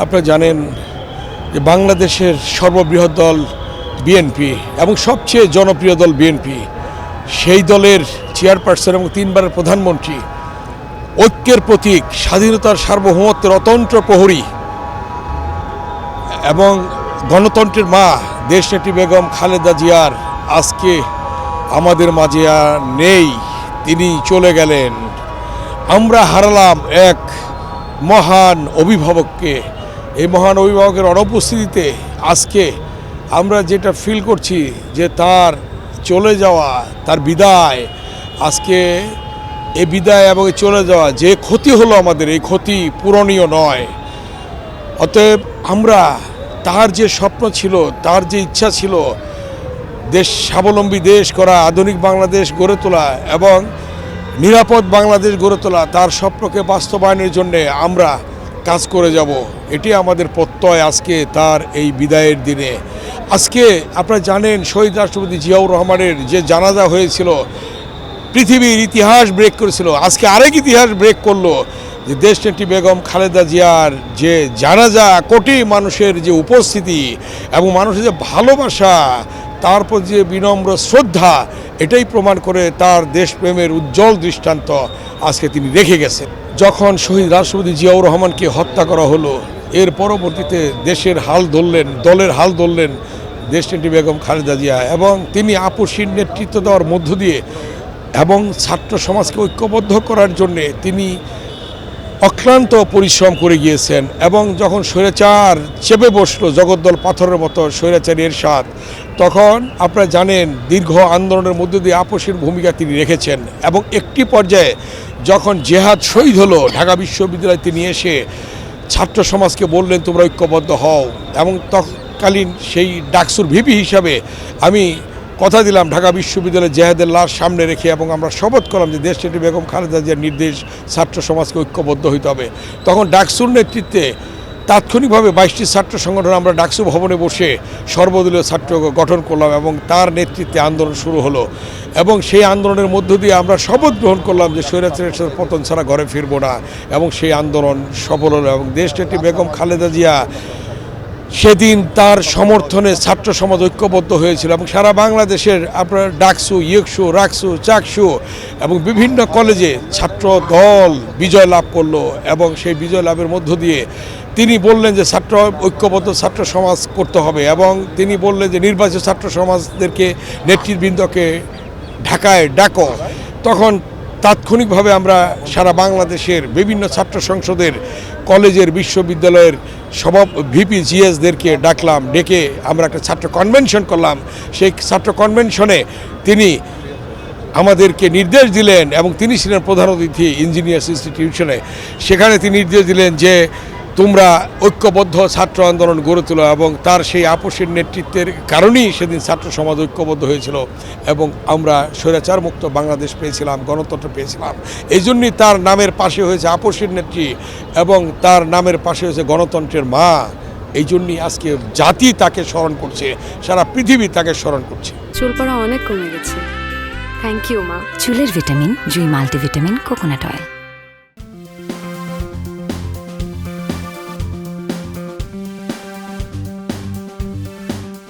আপনারা জানেন যে বাংলাদেশের সর্ববৃহৎ দল বিএনপি এবং সবচেয়ে জনপ্রিয় দল বিএনপি, সেই দলের চেয়ারপারসন এবং 3 বারের প্রধানমন্ত্রী, ঐক্যের প্রতীক, স্বাধীনতার সার্বভৌমত্বের অতন্ত্র প্রহরী এবং গণতন্ত্রের মা দেশনেত্রী বেগম খালেদা জিয়ার আজকে আমাদের মাঝে আর নেই। তিনি চলে গেলেন। আমরা হারালাম এক মহান অভিভাবককে। এই মহান অভিভাবকের অনুপস্থিতিতে আজকে আমরা যেটা ফিল করছি যে তার চলে যাওয়া, তার বিদায়, আজকে এই বিদায় এবং চলে যাওয়া যে ক্ষতি হলো আমাদের, এই ক্ষতি পূরণীয় নয়। অতএব আমরা তার যে স্বপ্ন ছিল, তার যে ইচ্ছা ছিল দেশ স্বাবলম্বী দেশ করা, আধুনিক বাংলাদেশ গড়ে তোলা এবং নিরাপদ বাংলাদেশ গড়ে তোলা, তার স্বপ্নকে বাস্তবায়নের জন্যে আমরা কাজ করে যাব। এটি আমাদের প্রত্যয় আজকে তার এই বিদায়ের দিনে। আজকে আপনারা জানেন শহীদ রাষ্ট্রপতি জিয়াউর রহমানের যে জানাজা হয়েছিল, পৃথিবীর ইতিহাস ব্রেক করেছিল। আজকে আরেক ইতিহাস ব্রেক করলো যে দেশনেত্রী বেগম খালেদা জিয়ার যে জানাজা, কোটি মানুষের যে উপস্থিতি এবং মানুষের যে ভালোবাসা, তারপর যে বিনম্র শ্রদ্ধা, এটাই প্রমাণ করে তার দেশপ্রেমের উজ্জ্বল দৃষ্টান্ত আজকে তিনি রেখে গেছেন। যখন শহীদ রাষ্ট্রপতি জিয়াউর রহমানকে হত্যা করা হলো, এর পরবর্তীতে দেশের হাল ধরলেন, দলের হাল ধরলেন দেশনেত্রী বেগম খালেদা জিয়া এবং তিনি আপসীর নেতৃত্ব দেওয়ার মধ্য দিয়ে এবং ছাত্র সমাজকে ঐক্যবদ্ধ করার জন্যে তিনি অক্লান্ত পরিশ্রম করে গিয়েছেন। এবং যখন স্বৈরাচার চেপে বসলো জগদ্দল পাথরের মতো স্বৈরাচারী এরশাদ, তখন আপনারা জানেন দীর্ঘ আন্দোলনের মধ্য দিয়ে আপসীর ভূমিকা তিনি রেখেছেন। এবং একটি পর্যায়ে যখন জেহাদ শহীদ হলো, ঢাকা বিশ্ববিদ্যালয়ে তিনি এসে ছাত্র সমাজকে বললেন তোমরা ঐক্যবদ্ধ হও। এবং তৎকালীন সেই ডাকসুর ভিপি হিসাবে আমি কথা দিলাম ঢাকা বিশ্ববিদ্যালয়ে জেহাদের লাশ সামনে রেখে, এবং আমরা শপথ করলাম যে দেশনেত্রী বেগম খালেদা জিয়ার নির্দেশ ছাত্র সমাজকে ঐক্যবদ্ধ হইতে হবে। তখন ডাকসুর নেতৃত্বে তাৎক্ষণিকভাবে 22টি ছাত্র সংগঠন আমরা ডাকসু ভবনে বসে সর্বদলীয় ছাত্র গঠন করলাম এবং তার নেতৃত্বে আন্দোলন শুরু হলো। এবং সেই আন্দোলনের মধ্য দিয়ে আমরা শপথ গ্রহণ করলাম যে স্বৈরাচারের পতন ছাড়া ঘরে ফিরবো না, এবং সেই আন্দোলন সফল হলো। এবং দেশনেত্রী বেগম খালেদা জিয়া সেদিন তার সমর্থনে ছাত্র সমাজ ঐক্যবদ্ধ হয়েছিল এবং সারা বাংলাদেশের আপনার ডাকসু, ইয়েকসু, রাকসু, চাকসু এবং বিভিন্ন কলেজে ছাত্র দল বিজয় লাভ করলো। এবং সেই বিজয় লাভের মধ্য দিয়ে তিনি বললেন যে ছাত্র ঐক্যবদ্ধ ছাত্র সমাজ করতে হবে, এবং তিনি বললেন যে নির্বাচিত ছাত্র সমাজদেরকে, নেতৃবৃন্দকে ঢাকায় ডাকো। তখন তাৎক্ষণিকভাবে আমরা সারা বাংলাদেশের বিভিন্ন ছাত্র সংসদের, কলেজের, বিশ্ববিদ্যালয়ের ভিপি জিএসদেরকে ডাকলাম, ডেকে আমরা একটা ছাত্র কনভেনশন করলাম। সেই ছাত্র কনভেনশনে তিনি আমাদেরকে নির্দেশ দিলেন, এবং তিনি ছিলেন প্রধান অতিথি ইঞ্জিনিয়ার্স ইনস্টিটিউশনে। সেখানে তিনি নির্দেশ দিলেন যে তোমরা ঐক্যবদ্ধ ছাত্র আন্দোলন গড়ে তোলো, এবং তার সেই আপসীর নেতৃত্বের কারণেই সেদিন ছাত্র সমাজ ঐক্যবদ্ধ হয়েছিল এবং আমরা স্বৈরাচার মুক্ত বাংলাদেশ পেয়েছিলাম, গণতন্ত্র পেয়েছিলাম। এই জন্যই তার নামের পাশে হয়েছে আপসীর নেত্রী এবং তার নামের পাশে হয়েছে গণতন্ত্রের মা। এই জন্যই আজকে জাতি তাকে স্মরণ করছে, সারা পৃথিবী তাকে স্মরণ করছে। চুল পড়া অনেক কমে গেছে। থ্যাংক ইউ মা। চুলের ভিটামিন জুই মাল্টিভিটামিন কোকোনাট অয়েল।